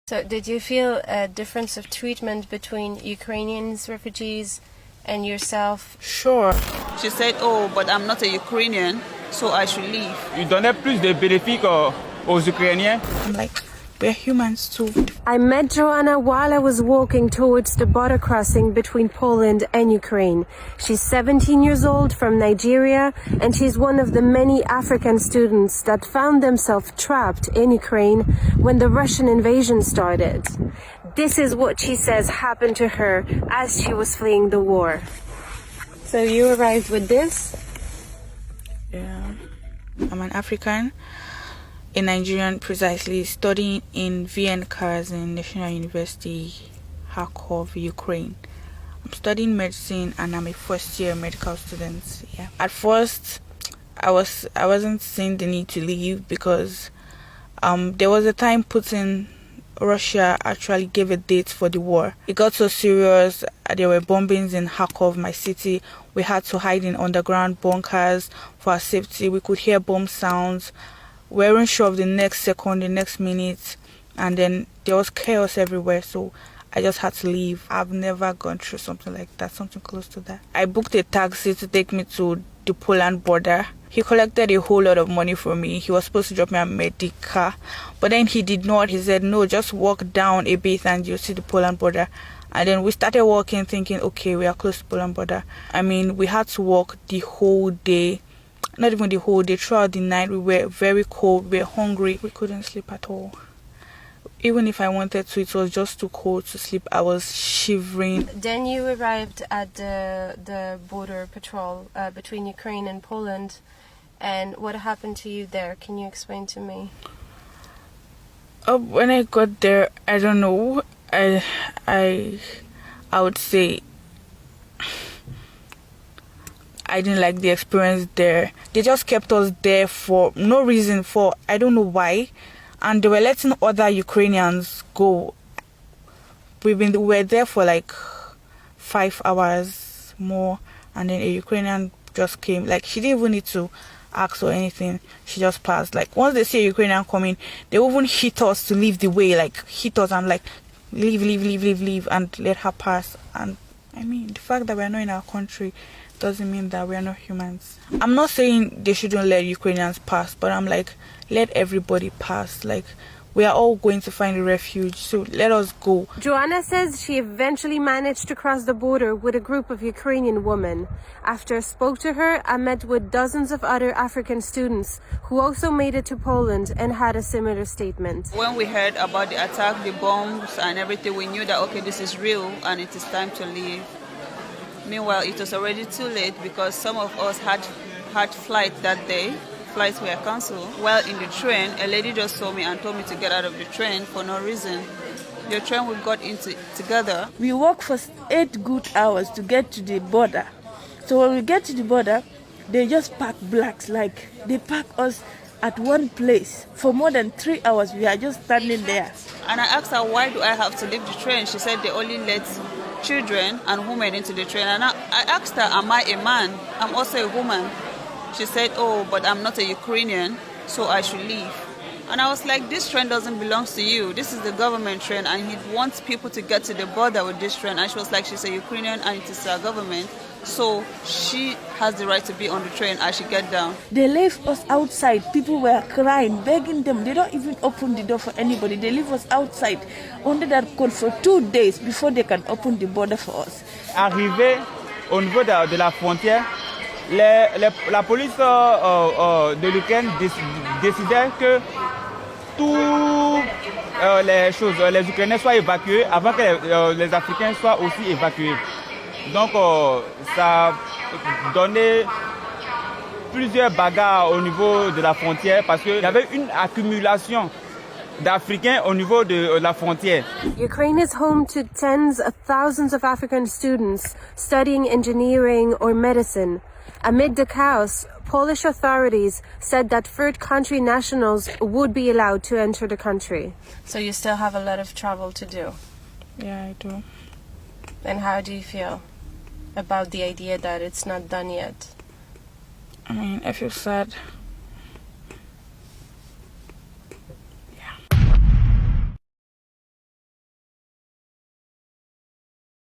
So did you feel a difference of treatment between Ukrainians, refugees, and yourself? Sure. She said, oh, but I'm not a Ukrainian, so I should leave. Il donnait plus de bénéfices aux Ukrainiens. I'm like, we're humans too. I met Joanna while I was walking towards the border crossing between Poland and Ukraine. She's 17 years old from Nigeria, and she's one of the many African students that found themselves trapped in Ukraine when the Russian invasion started. This is what she says happened to her as she was fleeing the war. So you arrived with this? Yeah. I'm an African, a Nigerian precisely, studying in Vivian National University, Kharkov, Ukraine. I'm studying medicine and I'm a first-year medical student. Yeah. At first, I wasn't seeing the need to leave because there was a time Russia actually gave a date for the war. It got so serious. There were bombings in Kharkov, my city. We had to hide in underground bunkers for our safety. We could hear bomb sounds. We weren't sure of the next second, the next minute. And then there was chaos everywhere. So I just had to leave. I've never gone through something like that, something close to that. I booked a taxi to take me to the Poland border. He collected a whole lot of money from me. He was supposed to drop me a medica, but then he did not. He said, no, just walk down a bit and you'll see the Poland border. And then we started walking thinking, okay, we are close to Poland border. I mean, we had to walk the whole day. Not even the whole day, throughout the night. We were very cold, we were hungry. We couldn't sleep at all. Even if I wanted to, it was just too cold to sleep. I was shivering. Then you arrived at the border patrol between Ukraine and Poland. And what happened to you there? Can you explain to me? When I got there, I don't know. I would say I didn't like the experience there. They just kept us there for no reason, for I don't know why. And they were letting other Ukrainians go. We were there for like 5 hours more, and then a Ukrainian just came. Like, she didn't even need to ask or anything. She just passed. Like, once they see a Ukrainian coming, they even hit us to leave the way. Like, hit us and like, leave, and let her pass. And I mean, the fact that we're not in our country doesn't mean that we're not humans. I'm not saying they shouldn't let Ukrainians pass, but I'm like, let everybody pass. Like, we are all going to find a refuge, so let us go. Joanna says she eventually managed to cross the border with a group of Ukrainian women. After I spoke to her, I met with dozens of other African students who also made it to Poland and had a similar statement. When we heard about the attack, the bombs and everything, we knew that, okay, this is real and it is time to leave. Meanwhile, it was already too late because some of us had flight that day. Flights were cancelled. While in the train, a lady just saw me and told me to get out of the train for no reason. The train we got into together. We walked for 8 good hours to get to the border. So when we get to the border, they just pack blacks. Like, they pack us at one place. For more than 3 hours, we are just standing there. And I asked her, why do I have to leave the train? She said they only let children and women into the train. And I asked her, am I a man? I'm also a woman. She said, oh, but I'm not a Ukrainian, so I should leave. And I was like, this train doesn't belong to you. This is the government train, and he wants people to get to the border with this train. And she was like, she's a Ukrainian, and it is our government. So she has the right to be on the train as she get down. They left us outside. People were crying, begging them. They don't even open the door for anybody. They leave us outside under that cold for 2 days before they can open the border for us. Arrivé au niveau de la frontière, la police de l'Ukraine décidait que tous les Ukrainiens soient évacués avant que les Africains soient aussi évacués. Donc ça a donné plusieurs bagarres au niveau de la frontière parce qu'il y avait une accumulation d'Africains au niveau de la frontière. Ukraine is home to tens of thousands of African students studying engineering or medicine. Amid the chaos, Polish authorities said that third country nationals would be allowed to enter the country. So you still have a lot of travel to do. Yeah, I do. And how do you feel about the idea that it's not done yet? I mean, I feel sad.